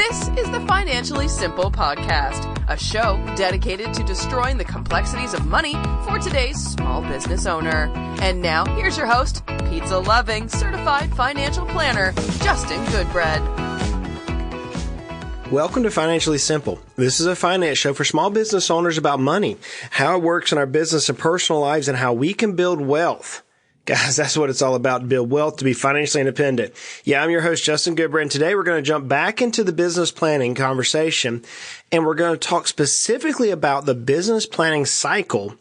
This is the Financially Simple Podcast, a show dedicated to destroying the complexities of money for today's small business owner. And now, here's your host, pizza-loving, certified financial planner, Justin Goodbread. Welcome to Financially Simple. This is a finance show for small business owners about money, how it works in our business and personal lives, and how we can build wealth. Guys, that's what it's all about, to build wealth, to be financially independent. Yeah, I'm your host, Justin Goodbread, and today we're going to jump back into the business planning conversation, and we're going to talk specifically about the business planning cycle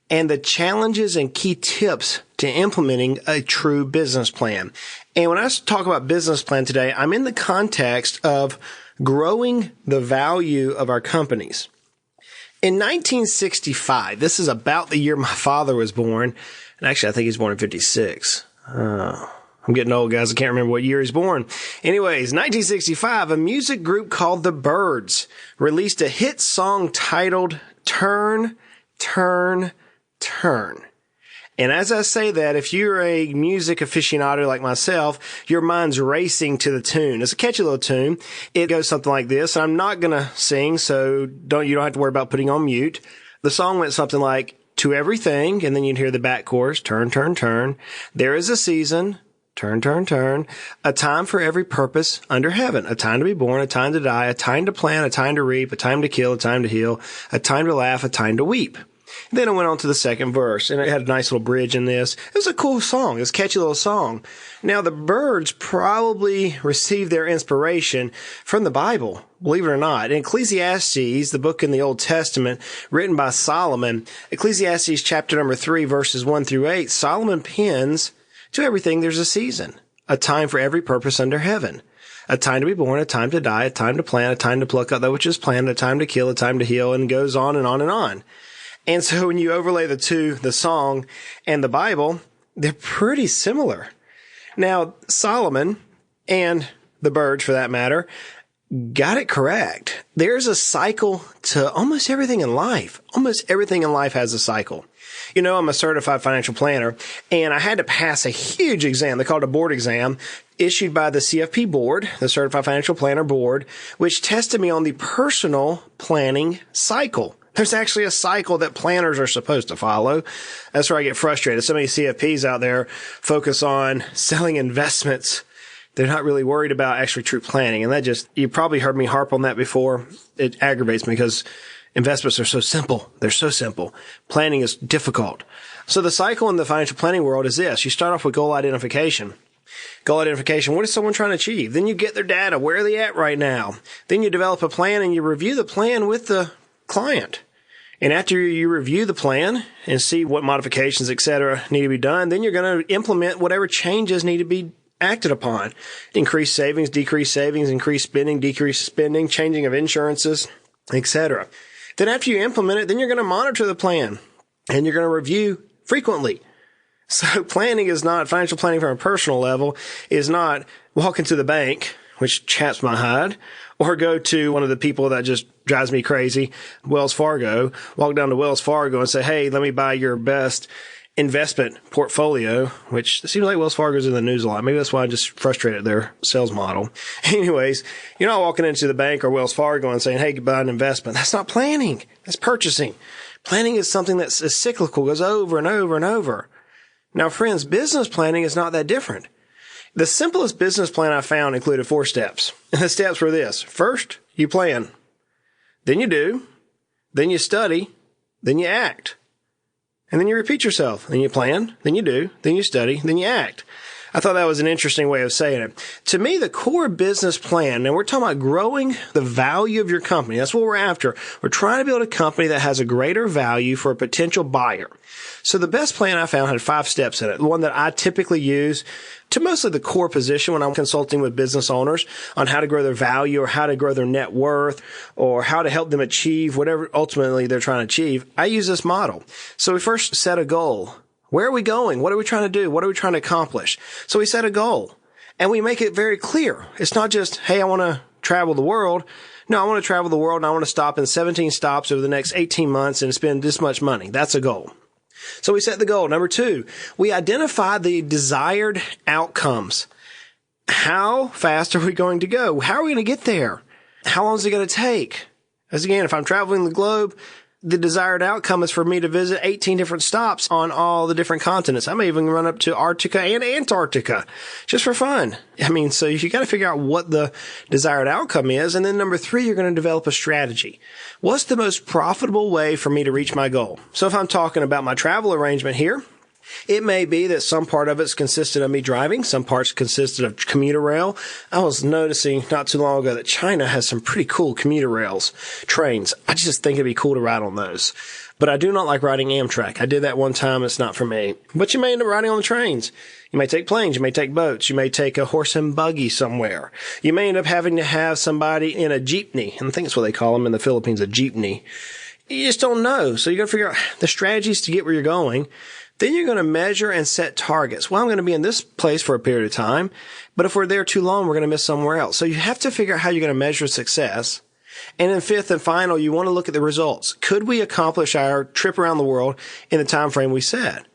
and the challenges and key tips to implementing a true business plan. And when I talk about business plan today, I'm in the context of growing the value of our companies. In 1965, this is about the year my father was born, and actually I think he's born in 56. I'm getting old, guys. I can't remember what year he's born. Anyways, 1965, a music group called the Byrds released a hit song titled Turn, Turn, Turn. And as I say that, if you're a music aficionado like myself, your mind's racing to the tune. It's a catchy little tune. It goes something like this. I'm not going to sing, so you don't have to worry about putting on mute. The song went something like, to everything, and then you'd hear the back chorus, turn, turn, turn. There is a season, turn, turn, turn. A time for every purpose under heaven. A time to be born, a time to die, a time to plant, a time to reap, a time to kill, a time to heal, a time to laugh, a time to weep. Then it went on to the second verse, and it had a nice little bridge in this. It was a cool song. It was a catchy little song. Now, the Byrds probably received their inspiration from the Bible, believe it or not. In Ecclesiastes, the book in the Old Testament, written by Solomon, Ecclesiastes chapter number 3, verses 1 through 8, Solomon pens, to everything there's a season, a time for every purpose under heaven. A time to be born, a time to die, a time to plant, a time to pluck out that which is planted, a time to kill, a time to heal, and goes on and on and on. And so when you overlay the song and the Bible, they're pretty similar. Now, Solomon and the Byrds, for that matter, got it correct. There's a cycle to almost everything in life. Almost everything in life has a cycle. You know, I'm a certified financial planner, and I had to pass a huge exam. They call it a board exam, issued by the CFP board, the Certified Financial Planner Board, which tested me on the personal planning cycle. There's actually a cycle that planners are supposed to follow. That's where I get frustrated. So many CFPs out there focus on selling investments. They're not really worried about actually true planning. And you probably heard me harp on that before. It aggravates me because investments are so simple. They're so simple. Planning is difficult. So the cycle in the financial planning world is this. You start off with goal identification. Goal identification, what is someone trying to achieve? Then you get their data. Where are they at right now? Then you develop a plan and you review the plan with the client. And after you review the plan and see what modifications, et cetera, need to be done, then you're going to implement whatever changes need to be acted upon. Increase savings, decrease savings, increase spending, decrease spending, changing of insurances, et cetera. Then after you implement it, then you're going to monitor the plan and you're going to review frequently. So financial planning from a personal level is not walk into the bank, which chaps my hide, or go to one of the people that just drives me crazy, Wells Fargo, walk down to Wells Fargo and say, hey, let me buy your best investment portfolio, which it seems like Wells Fargo's in the news a lot. Maybe that's why I'm just frustrated at their sales model. Anyways, you're not walking into the bank or Wells Fargo and saying, hey, buy an investment. That's not planning. That's purchasing. Planning is something that's cyclical, goes over and over and over. Now, friends, business planning is not that different. The simplest business plan I found included 4 steps. And the steps were this. First, you plan. Then you do. Then you study. Then you act. And then you repeat yourself. Then you plan. Then you do. Then you study. Then you act. I thought that was an interesting way of saying it. To me, the core business plan, and we're talking about growing the value of your company. That's what we're after. We're trying to build a company that has a greater value for a potential buyer. So the best plan I found had 5 steps in it. The one that I typically use to mostly the core position when I'm consulting with business owners on how to grow their value or how to grow their net worth or how to help them achieve whatever ultimately they're trying to achieve. I use this model. So we first set a goal. Where are we going? What are we trying to do? What are we trying to accomplish? So we set a goal and we make it very clear. It's not just, hey, I want to travel the world. No, I want to travel the world and I want to stop in 17 stops over the next 18 months and spend this much money. That's a goal. So we set the goal. Number 2, we identify the desired outcomes. How fast are we going to go? How are we going to get there? How long is it going to take? As again, if I'm traveling the globe, the desired outcome is for me to visit 18 different stops on all the different continents. I may even run up to Arctica and Antarctica just for fun. So you got to figure out what the desired outcome is. And then number 3, you're going to develop a strategy. What's the most profitable way for me to reach my goal? So if I'm talking about my travel arrangement here, it may be that some part of it's consisted of me driving, some parts consisted of commuter rail. I was noticing not too long ago that China has some pretty cool commuter rails, trains. I just think it'd be cool to ride on those. But I do not like riding Amtrak. I did that one time. It's not for me. But you may end up riding on the trains. You may take planes. You may take boats. You may take a horse and buggy somewhere. You may end up having to have somebody in a jeepney. And I think that's what they call them in the Philippines, a jeepney. You just don't know. So you got to figure out the strategies to get where you're going. Then you're going to measure and set targets. Well, I'm going to be in this place for a period of time, but if we're there too long, we're going to miss somewhere else. So you have to figure out how you're going to measure success. And then 5th and final, you want to look at the results. Could we accomplish our trip around the world in the time frame we set?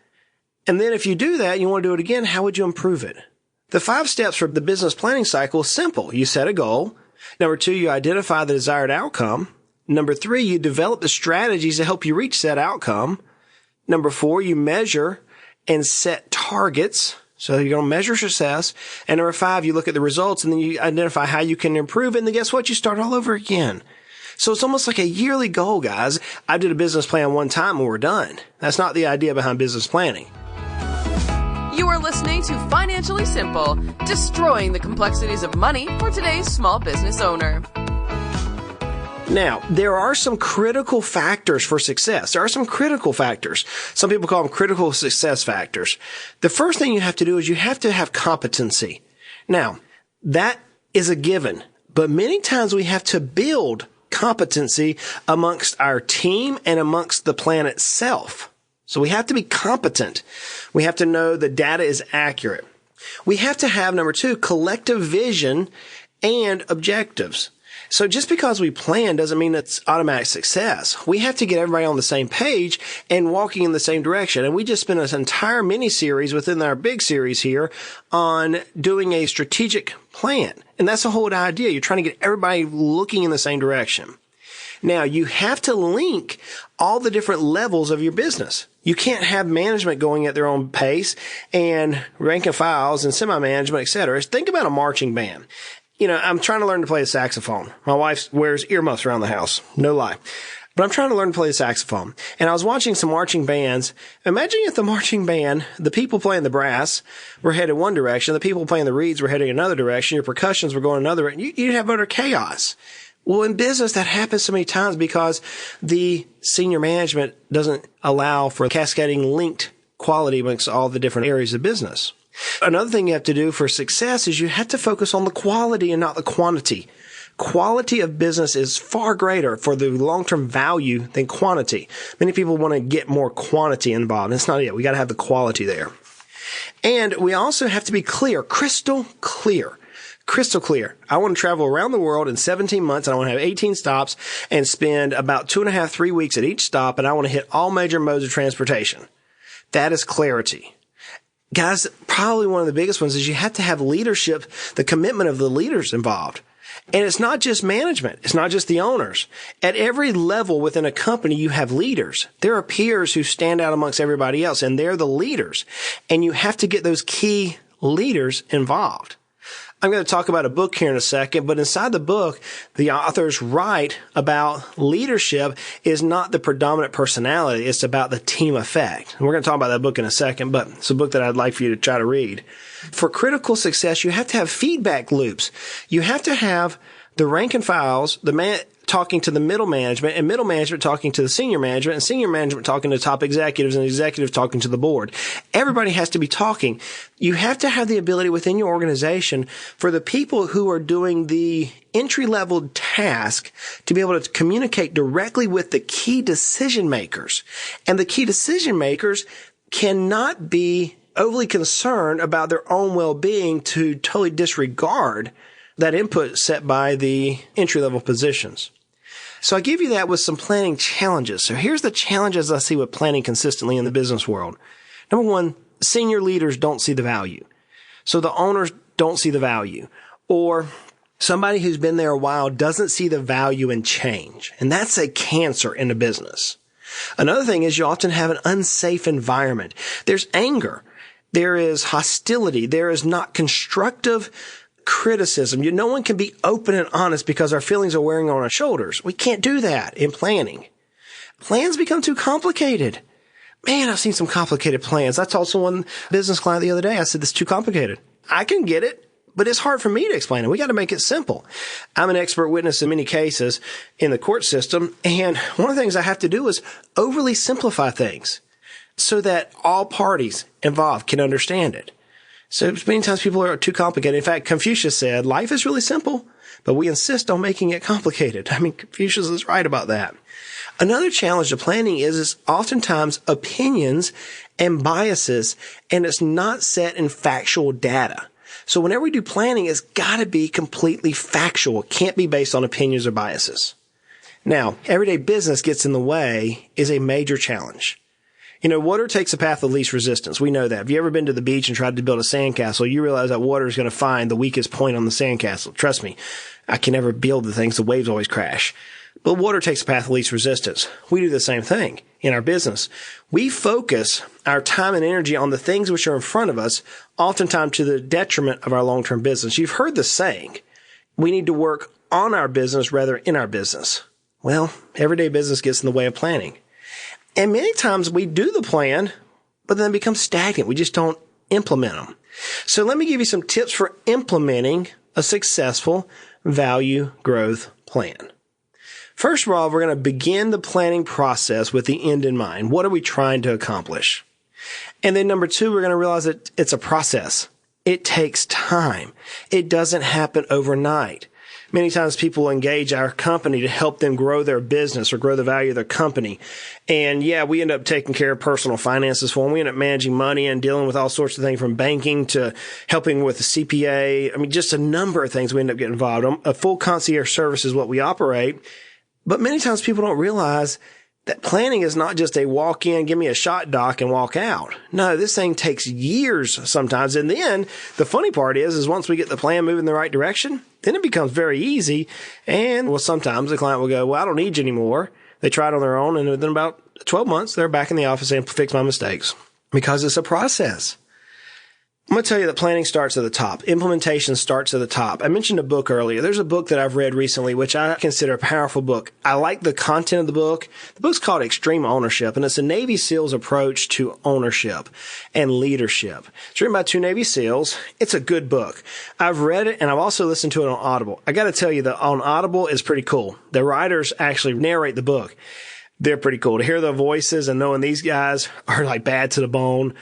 And then if you do that, you want to do it again, how would you improve it? The 5 steps for the business planning cycle is simple. You set a goal. Number 2, you identify the desired outcome. Number 3, you develop the strategies to help you reach that outcome. Number 4, you measure and set targets. So you're going to measure success. And number 5, you look at the results and then you identify how you can improve. And then guess what? You start all over again. So it's almost like a yearly goal, guys. I did a business plan one time and we're done. That's not the idea behind business planning. You are listening to Financially Simple, destroying the complexities of money for today's small business owner. Now, there are some critical factors for success. There are some critical factors. Some people call them critical success factors. The first thing you have to do is you have to have competency. Now, that is a given, but many times we have to build competency amongst our team and amongst the plan itself. So we have to be competent. We have to know the data is accurate. We have to have, number 2, collective vision and objectives. So just because we plan doesn't mean it's automatic success. We have to get everybody on the same page and walking in the same direction. And we just spent an entire mini series within our big series here on doing a strategic plan. And that's the whole idea. You're trying to get everybody looking in the same direction. Now, you have to link all the different levels of your business. You can't have management going at their own pace and rank and files and semi-management, et cetera. Think about a marching band. I'm trying to learn to play the saxophone. My wife wears earmuffs around the house. No lie. But I'm trying to learn to play the saxophone. And I was watching some marching bands. Imagine if the marching band, the people playing the brass were headed one direction, the people playing the reeds were heading another direction, your percussions were going another, you'd have utter chaos. Well, in business, that happens so many times because the senior management doesn't allow for cascading linked quality amongst all the different areas of business. Another thing you have to do for success is you have to focus on the quality and not the quantity. Quality of business is far greater for the long-term value than quantity. Many people want to get more quantity involved. It's not it. We got to have the quality there. And we also have to be clear, crystal clear. Crystal clear. I want to travel around the world in 17 months, and I want to have 18 stops and spend about 2.5, 3 weeks at each stop, and I want to hit all major modes of transportation. That is clarity. Guys, probably one of the biggest ones is you have to have leadership, the commitment of the leaders involved. And it's not just management. It's not just the owners. At every level within a company, you have leaders. There are peers who stand out amongst everybody else, and they're the leaders. And you have to get those key leaders involved. I'm going to talk about a book here in a second, but inside the book, the authors write about leadership is not the predominant personality. It's about the team effect. And we're going to talk about that book in a second, but it's a book that I'd like for you to try to read. For critical success, you have to have feedback loops. You have to have the rank and files, the man talking to the middle management, and middle management talking to the senior management, and senior management talking to top executives, and executives talking to the board. Everybody has to be talking. You have to have the ability within your organization for the people who are doing the entry-level task to be able to communicate directly with the key decision makers. And the key decision makers cannot be overly concerned about their own well-being to totally disregard that input set by the entry-level positions. So I give you that with some planning challenges. So here's the challenges I see with planning consistently in the business world. Number one, senior leaders don't see the value. So the owners don't see the value. Or Somebody who's been there a while doesn't see the value in change. And that's a cancer in a business. Another thing is you often have an unsafe environment. There's anger. There is hostility. There is not constructive criticism. No one can be open and honest because our feelings are wearing on our shoulders. We can't do that in planning. Plans become too complicated. Man, I've seen some complicated plans. I told someone, business client the other day, I said, this is too complicated. I can get it, but it's hard for me to explain it. We got to make it simple. I'm an expert witness in many cases in the court system. And one of the things I have to do is overly simplify things so that all parties involved can understand it. So many times people are too complicated. In fact, Confucius said, life is really simple, but we insist on making it complicated. I mean, Confucius is right about that. Another challenge to planning is oftentimes opinions and biases, and it's not set in factual data. So whenever we do planning, it's got to be completely factual. It can't be based on opinions or biases. Now, everyday business gets in the way is a major challenge. Water takes the path of least resistance. We know that. Have you ever been to the beach and tried to build a sandcastle? You realize that water is going to find the weakest point on the sandcastle. Trust me, I can never build the things. The waves always crash. But water takes the path of least resistance. We do the same thing in our business. We focus our time and energy on the things which are in front of us, oftentimes to the detriment of our long-term business. You've heard the saying, we need to work on our business rather in our business. Well, everyday business gets in the way of planning. And many times we do the plan, but then become stagnant. We just don't implement them. So let me give you some tips for implementing a successful value growth plan. First of all, we're going to begin the planning process with the end in mind. What are we trying to accomplish? And then number two, we're going to realize that it's a process. It takes time. It doesn't happen overnight. Many times people engage our company to help them grow their business or grow the value of their company. And we end up taking care of personal finances for them. We end up managing money and dealing with all sorts of things from banking to helping with the CPA. I mean, just a number of things we end up getting involved in. A full concierge service is what we operate. But many times people don't realize that planning is not just a walk in, give me a shot, doc, and walk out. No, this thing takes years sometimes. And then the funny part is once we get the plan moving in the right direction, then it becomes very easy. And sometimes the client will go, well, I don't need you anymore. They try it on their own. And within about 12 months, they're back in the office and fix my mistakes because it's a process. I'm going to tell you that planning starts at the top. Implementation starts at the top. I mentioned a book earlier. There's a book that I've read recently, which I consider a powerful book. I like the content of the book. The book's called Extreme Ownership, and it's a Navy SEAL's approach to ownership and leadership. It's written by 2 Navy SEALs. It's a good book. I've read it, and I've also listened to it on Audible. I got to tell you that on Audible is pretty cool. The writers actually narrate the book. They're pretty cool. To hear their voices and knowing these guys are like bad to the bone.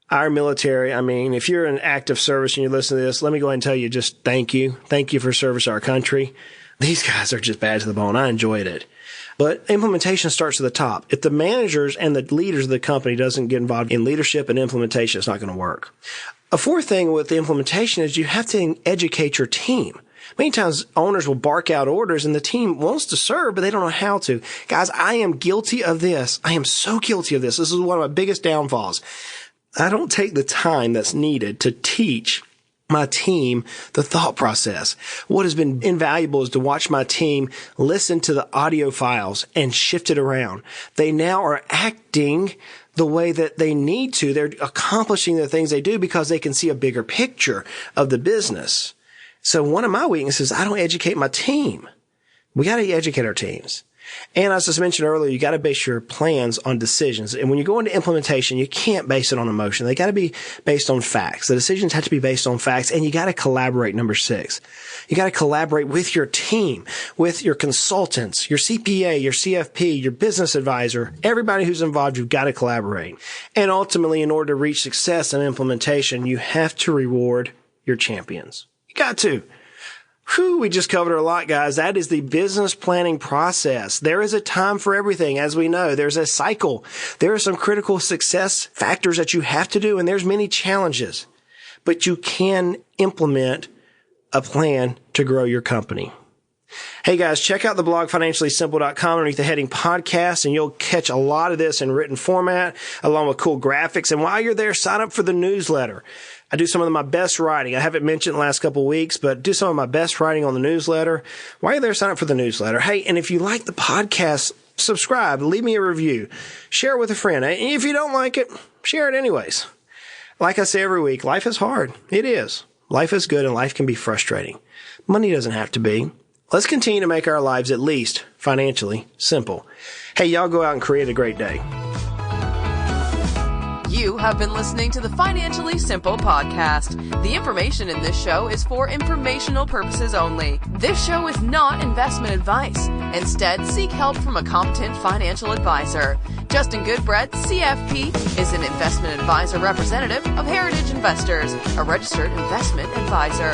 Our military, I mean, if you're in active service and you listen to this, let me go ahead and tell you just thank you. Thank you for service to our country. These guys are just bad to the bone. I enjoyed it. But implementation starts at the top. If the managers and the leaders of the company doesn't get involved in leadership and implementation, it's not going to work. A fourth thing with the implementation is you have to educate your team. Many times owners will bark out orders and the team wants to serve, but they don't know how to. Guys, I am guilty of this. I am so guilty of this. This is one of my biggest downfalls. I don't take the time that's needed to teach my team the thought process. What has been invaluable is to watch my team listen to the audio files and shift it around. They now are acting the way that they need to. They're accomplishing the things they do because they can see a bigger picture of the business. So one of my weaknesses, I don't educate my team. We got to educate our teams. And as I mentioned earlier, you got to base your plans on decisions. And when you go into implementation, you can't base it on emotion. They got to be based on facts. The decisions have to be based on facts, and you got to collaborate. Number 6, you got to collaborate with your team, with your consultants, your CPA, your CFP, your business advisor, everybody who's involved. You've got to collaborate. And ultimately, in order to reach success in implementation, you have to reward your champions. You got to. Whew, we just covered a lot, guys. That is the business planning process. There is a time for everything, as we know. There's a cycle. There are some critical success factors that you have to do, and there's many challenges. But you can implement a plan to grow your company. Hey guys, check out the blog financiallysimple.com underneath the heading podcast, and you'll catch a lot of this in written format along with cool graphics. And while you're there, sign up for the newsletter. I do some of my best writing. I haven't mentioned the last couple of weeks, but do some of my best writing on the newsletter. While you're there, sign up for the newsletter. Hey, and if you like the podcast, subscribe, leave me a review, share it with a friend. And if you don't like it, share it anyways. Like I say every week, life is hard. It is. Life is good and life can be frustrating. Money doesn't have to be. Let's continue to make our lives at least financially simple. Hey, y'all go out and create a great day. You have been listening to the Financially Simple podcast. The information in this show is for informational purposes only. This show is not investment advice. Instead, seek help from a competent financial advisor. Justin Goodbread, CFP, is an investment advisor representative of Heritage Investors, a registered investment advisor.